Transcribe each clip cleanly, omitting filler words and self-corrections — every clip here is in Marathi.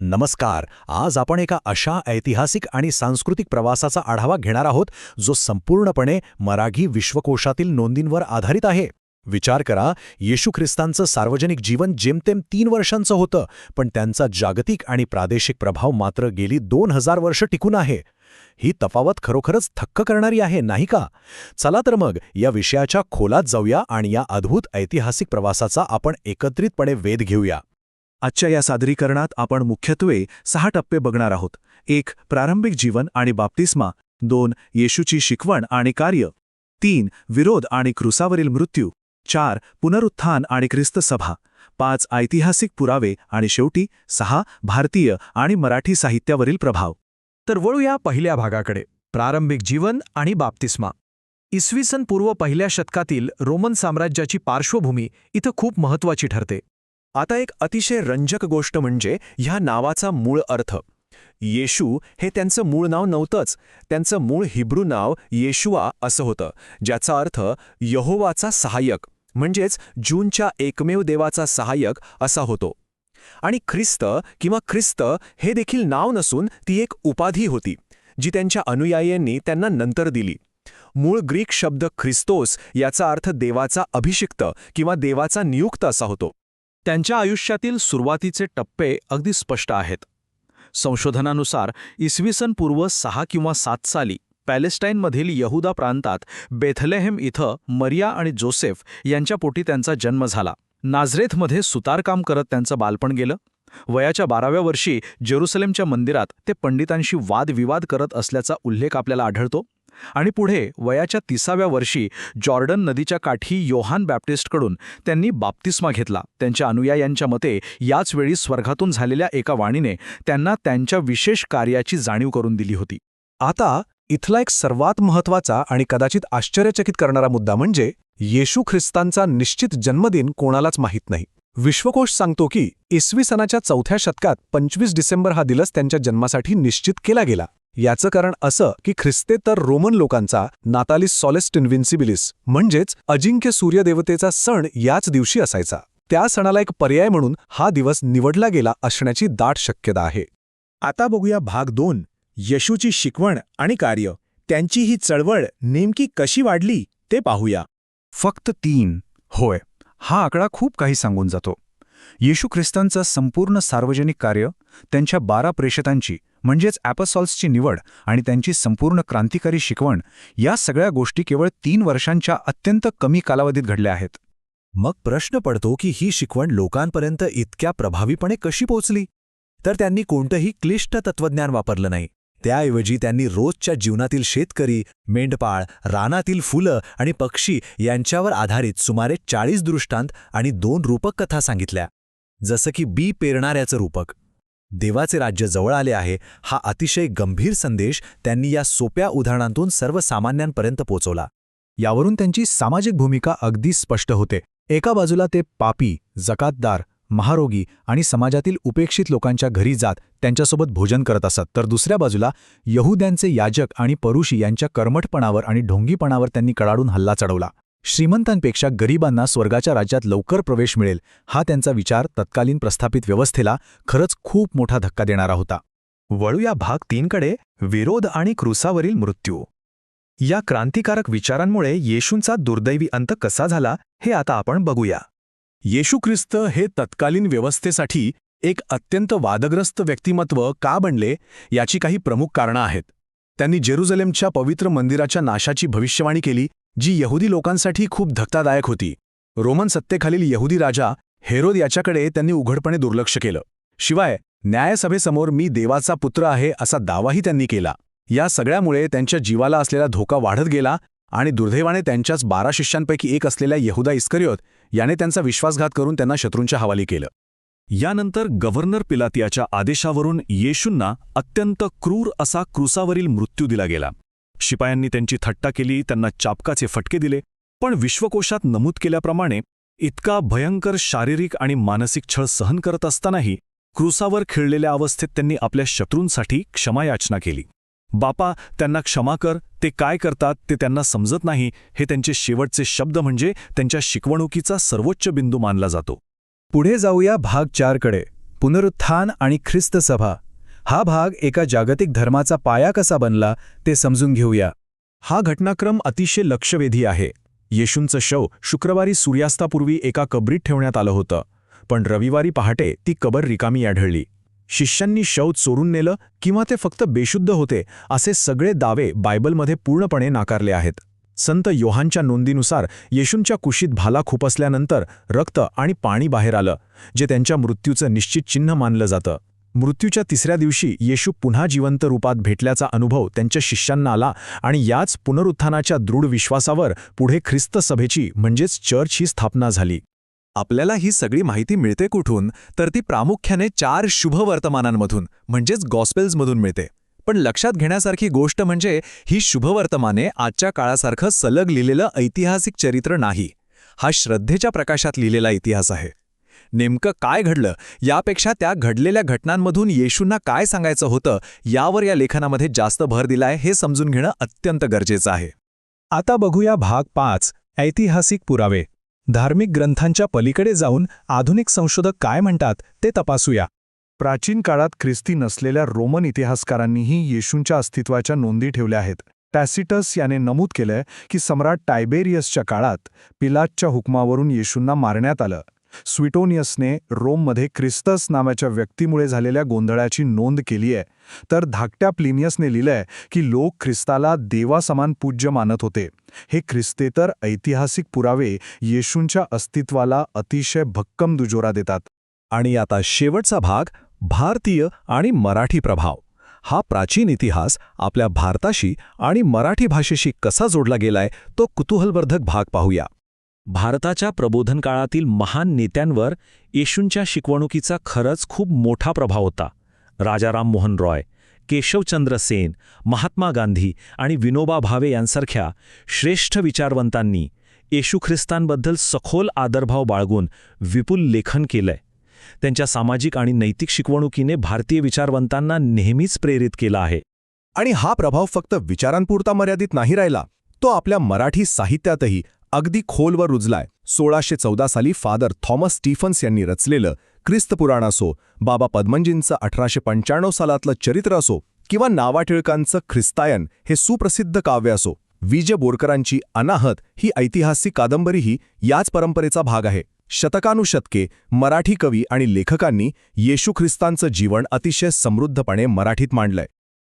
नमस्कार. आज आपण एका अशा ऐतिहासिक आणि सांस्कृतिक प्रवासाचा आढावा घेणार आहोत जो संपूर्णपणे मराठी विश्वकोशातील नोंदींवर आधारित आहे. विचार करा, येशू ख्रिस्तांचं सार्वजनिक जीवन जेमतेम 3 वर्षांचं होतं, पण त्यांचा जागतिक आणि प्रादेशिक प्रभाव मात्र गेली 2000 वर्ष टिकून आहे. ही तफावत खरोखरच थक्क करणारी आहे, नाही का? चला तर मग या विषयाच्या खोलात जाऊया आणि या अद्भुत ऐतिहासिक प्रवासाचा आपण एकत्रितपणे वेध घेऊया. आजच्या या सादरीकरणात आपण मुख्यत्वे 6 टप्पे बघणार आहोत. 1. प्रारंभिक जीवन आणि बाप्तिस्मा. 2. येशूची शिकवण आणि कार्य. 3. विरोध आणि क्रूसावरील मृत्यू. 4. पुनरुत्थान आणि ख्रिस्त सभा. 5. ऐतिहासिक पुरावे आणि शेवटी 6. भारतीय आणि मराठी साहित्यावरील प्रभाव. तर वळूया पहिल्या भागाकडे, प्रारंभिक जीवन आणि बाप्तिस्मा. इसवी सन पूर्व पहिल्या शतकातील रोमन साम्राज्याची पार्श्वभूमी इथं खूप महत्त्वाची ठरते. आता एक अतिशय रंजक गोष्ट म्हणजे ह्या नावाचा मूळ अर्थ. येशू हे त्यांचं मूळ नाव नव्हतंच. त्यांचं मूळ हिब्रू नाव येशुआ असं होतं, ज्याचा अर्थ यहोवाचा सहाय्यक म्हणजेच जूनच्या एकमेव देवाचा सहाय्यक असा होतो. आणि ख्रिस्त किंवा ख्रिस्त हे देखील नाव नसून ती एक उपाधी होती, जी त्यांच्या अनुयायींनी त्यांना नंतर दिली. मूळ ग्रीक शब्द ख्रिस्तोस याचा अर्थ देवाचा अभिषिक्त किंवा देवाचा नियुक्त असा होतो. त्यांच्या आयुष्यातील सुरुवातीचे टप्पे अगदी स्पष्ट आहेत. संशोधनानुसार इसवी सन पूर्व 6 किंवा 7 साली पॅलेस्टाईनमधील यहुदा प्रांतात बेथलेहेम इथं मरिया आणि जोसेफ यांच्या पोटी त्यांचा जन्म झाला. नाझरेथमध्ये सुतारकाम करत त्यांचं बालपण गेलं. वयाच्या 12व्या वर्षी जेरुसलेमच्या मंदिरात ते पंडितांशी वादविवाद करत असल्याचा उल्लेख आपल्याला आढळतो. आणि पुढे वयाच्या 30व्या वर्षी जॉर्डन नदीच्या काठी योहान बॅप्टिस्टकडून त्यांनी बाप्तिस्मा घेतला. त्यांच्या अनुयायांच्या मते याच वेळी स्वर्गातून झालेल्या एका वाणीने त्यांना त्यांच्या विशेष कार्याची जाणीव करून दिली होती. आता इथला एक सर्वात महत्त्वाचा आणि कदाचित आश्चर्यचकित करणारा मुद्दा म्हणजे येशू ख्रिस्तांचा निश्चित जन्मदिन कोणालाच माहीत नाही. विश्वकोश सांगतो की इसवी सनाच्या 4थ्या शतकात 25 डिसेंबर हा दिवस त्यांच्या जन्मासाठी निश्चित केला गेला. याचं कारण असं की ख्रिस्तेतर रोमन लोकांचा नातालिस सॉलेस्ट इन्व्हिन्सिबिलिस म्हणजेच अजिंक्य सूर्यदेवतेचा सण याच दिवशी असायचा. त्या सणाला एक पर्याय म्हणून हा दिवस निवडला गेला असण्याची दाट शक्यता आहे. आता बघूया भाग 2, येशूची शिकवण आणि कार्य. त्यांची ही चळवळ नेमकी कशी वाढली ते पाहूया. फक्त 3. होय, हा आकडा खूप काही सांगून जातो. येशू ख्रिस्तांचं संपूर्ण सार्वजनिक कार्य, त्यांच्या 12 प्रेषितांची म्हणजेच ॲपॉस्टल्सची निवड आणि त्यांची संपूर्ण क्रांतिकारी शिकवण, या सगळ्या गोष्टी केवळ 3 वर्षांच्या अत्यंत कमी कालावधीत घडल्या आहेत. मग प्रश्न पडतो की ही शिकवण लोकांपर्यंत इतक्या प्रभावीपणे कशी पोहोचली? तर त्यांनी कोणतंही क्लिष्ट तत्त्वज्ञान वापरलं नाही. त्याऐवजी त्यांनी रोजच्या जीवनातील शेतकरी, मेंढपाळ, रानातील फुलं आणि पक्षी यांच्यावर आधारित सुमारे 40 दृष्टांत आणि 2 रूपक कथा सांगितल्या. जसं की बी पेरणाऱ्याचं रूपक, देवाचे राज्य जवळ आले आहे, हा अतिशय गंभीर संदेश त्यांनी या सोप्या उदाहरणांतून सर्वसामान्यांपर्यंत पोचवला. यावरून त्यांची सामाजिक भूमिका अगदी स्पष्ट होते. एका बाजूला ते पापी, जकातदार, महारोगी आणि समाजातील उपेक्षित लोकांच्या घरी जात त्यांच्यासोबत भोजन करत असत, तर दुसऱ्या बाजूला यहुद्यांचे याजक आणि परुषी यांच्या कर्मठपणावर आणि ढोंगीपणावर त्यांनी कडाडून हल्ला चढवला. श्रीमंतांपेक्षा गरिबांना स्वर्गाच्या राज्यात लवकर प्रवेश मिळेल, हा त्यांचा विचार तत्कालीन प्रस्थापित व्यवस्थेला खरंच खूप मोठा धक्का देणारा होता. वळूया भाग 3 कडे, विरोध आणि क्रूसावरील मृत्यू. या क्रांतिकारक विचारांमुळे येशूंचा दुर्दैवी अंत कसा झाला हे आता आपण बघूया. येशू ख्रिस्त हे तत्कालीन व्यवस्थेसाठी एक अत्यंत वादग्रस्त व्यक्तिमत्व का बनले याची काही प्रमुख कारणं आहेत. त्यांनी जेरुसलेमच्या पवित्र मंदिराच्या नाशाची भविष्यवाणी केली, जी यहुदी लोकांसाठी खूप धक्कादायक होती. रोमन सत्तेखालील यहुदी राजा हेरोद याच्याकडे त्यांनी उघडपणे दुर्लक्ष केलं. शिवाय न्यायसभेसमोर मी देवाचा पुत्र आहे असा दावाही त्यांनी केला. या सगळ्यामुळे त्यांच्या जीवाला असलेला धोका वाढत गेला आणि दुर्दैवाने त्यांच्याच 12 शिष्यांपैकी एक असलेल्या यहुदा इस्करियोत याने त्यांचा विश्वासघात करून त्यांना शत्रूंच्या हवाली केलं. यानंतर गव्हर्नर पिलातियाच्या आदेशावरून येशूंना अत्यंत क्रूर असा क्रूसावरील मृत्यू दिला गेला. शिपायांनी त्यांची थट्टा केली, त्यांना चाबकाचे फटके दिले. पण विश्वकोशात नमूद केल्याप्रमाणे इतका भयंकर शारीरिक आणि मानसिक छळ सहन करत असतानाही क्रूसावर खिळलेल्या अवस्थेत त्यांनी आपल्या शत्रूंसाठी क्षमायाचना केली. बापा, त्यांना क्षमा कर, ते काय करतात ते त्यांना समजत नाही, हे त्यांचे शेवटचे शब्द म्हणजे त्यांच्या शिकवणुकीचा सर्वोच्च बिंदू मानला जातो. पुढे जाऊया भाग 4 कडे, पुनरुत्थान आणि ख्रिस्त सभा हा भाग एका जागतिक धर्माचा पाया कसा बनला ते समजून घेऊया. हा घटनाक्रम अतिशय लक्षवेधी आहे. येशूंचं शव शुक्रवारी सूर्यास्तापूर्वी एका कबरीत ठेवण्यात आलं होतं, पण रविवारी पहाटे ती कबर रिकामी आढळली. शिष्यांनी शव चोरून नेलं किंवा ते फक्त बेशुद्ध होते असे सगळे दावे बायबलमध्ये पूर्णपणे नाकारले आहेत. संत योहानच्या नोंदीनुसार येशूंच्या कुशीत भाला खुपसल्यानंतर रक्त आणि पाणी बाहेर आलं, जे त्यांच्या मृत्यूचं निश्चित चिन्ह मानलं जातं. मृत्यूच्या तिसऱ्या दिवशी येशू पुन्हा जिवंत रूपात भेटल्याचा अनुभव त्यांच्या शिष्यांना आला आणि याच पुनरुत्थानाच्या दृढ विश्वासावर पुढे ख्रिस्त सभेची म्हणजेच चर्च ही स्थापना झाली. आपल्याला ही सगळी माहिती मिळते कुठून, तर ती प्रामुख्याने 4 शुभ वर्तमानांमधून म्हणजेच गॉस्पेल्समधून मिळते. पण लक्षात घेण्यासारखी गोष्ट म्हणजे ही शुभवर्तमाने आजच्या काळासारखं सलग लिहिलेलं ऐतिहासिक चरित्र नाही. हा श्रद्धेच्या प्रकाशात लिहिलेला इतिहास आहे. नेमकं काय घडलं यापेक्षा त्या घडलेल्या घटनांमधून येशूंना काय सांगायचं होतं यावर या लेखनामध्ये जास्त भर दिलाय हे समजून घेणं अत्यंत गरजेचं आहे. आता बघूया भाग 5, ऐतिहासिक पुरावे. धार्मिक ग्रंथांच्या पलीकडे जाऊन आधुनिक संशोधक काय म्हणतात ते तपासूया. प्राचीन काळात ख्रिस्ती नसलेल्या रोमन इतिहासकारांनीही येशूंच्या अस्तित्वाच्या नोंदी ठेवल्या आहेत. टॅसिटस याने नमूद केलंय की सम्राट टायबेरियसच्या काळात पिलातच्या हुकमावरून येशूंना मारण्यात आलं. स्विटोनियसने रोममध्ये ख्रिस्तस नावाच्या व्यक्तीमुळे झालेल्या गोंधळाची नोंद केली आहे. तर धाकट्या प्लिनियसने लिहिलंय की लोक ख्रिस्ताला देवासमान पूज्य मानत होते. हे ख्रिस्तेतर ऐतिहासिक पुरावे येशूंच्या अस्तित्वाला अतिशय भक्कम दुजोरा देतात. आणि आता शेवटचा भाग, भारतीय आणि मराठी प्रभाव. हा प्राचीन इतिहास आपल्या भारताशी आणि मराठी भाषेशी कसा जोडला गेलाय तो कुतूहलवर्धक भाग पाहूया. भारताच्या प्रबोधन काळातील महान नेत्यांवर येशूंच्या शिकवणुकीचा खरंच खूप मोठा प्रभाव होता. राजा राममोहन रॉय, केशवचंद्र सेन, महात्मा गांधी आणि विनोबा भावे यांसारख्या श्रेष्ठ विचारवंतांनी येशू ख्रिस्तांबद्दल सखोल आदरभाव बाळगून विपुल लेखन केलंय. त्यांच्या सामाजिक आणि नैतिक शिकवणुकीने भारतीय विचारवंतांना नेहमीच प्रेरित केला आहे. आणि हा प्रभाव फक्त विचारांपुरता मर्यादित नाही राहिला, तो आपल्या मराठी साहित्यातही अगदी खोलवर रुजलाय. 1614 साली फादर थॉमस स्टीफन्स यांनी रचलेलं ख्रिस्तपुराण असो, बाबा पद्मनजींचं 1895 सालातलं चरित्र असो किंवा नावा टिळकांचं ख्रिस्तायन हे सुप्रसिद्ध काव्य असो, विजय बोरकरांची अनाहत ही ऐतिहासिक कादंबरीही याच परंपरेचा भाग आहे. शतकानुशतके मराठी कवी आणि लेखकांनी येशू ख्रिस्तांचं जीवन अतिशय समृद्धपणे मराठीत मांडलंय.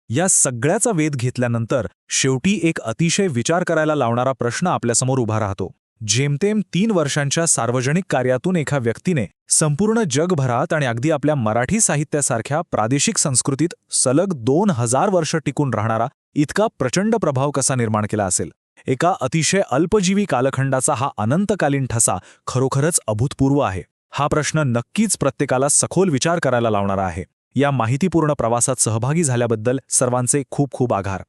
या सगळ्याचा वेध घेतल्यानंतर शेवटी एक अतिशय विचार करायला लावणारा प्रश्न आपल्यासमोर उभा राहतो. जेमतेम 3 वर्षांच्या सार्वजनिक कार्यातून एका व्यक्तीने संपूर्ण जगभरात आणि अगदी आपल्या मराठी साहित्यासारख्या प्रादेशिक संस्कृतीत सलग 2000 वर्ष टिकून राहणारा इतका प्रचंड प्रभाव कसा निर्माण केला असेल. एका अतिशय अल्पजीवी कालखंडाचा हा अनंतकालीन ठसा खरोखरच अभूतपूर्व आहे. हा प्रश्न नक्कीच प्रत्येकाला सखोल विचार करायला लावणारा आहे. या माहितीपूर्ण प्रवासात सहभागी झाल्याबद्दल सर्वांचे खूप खूप आभार.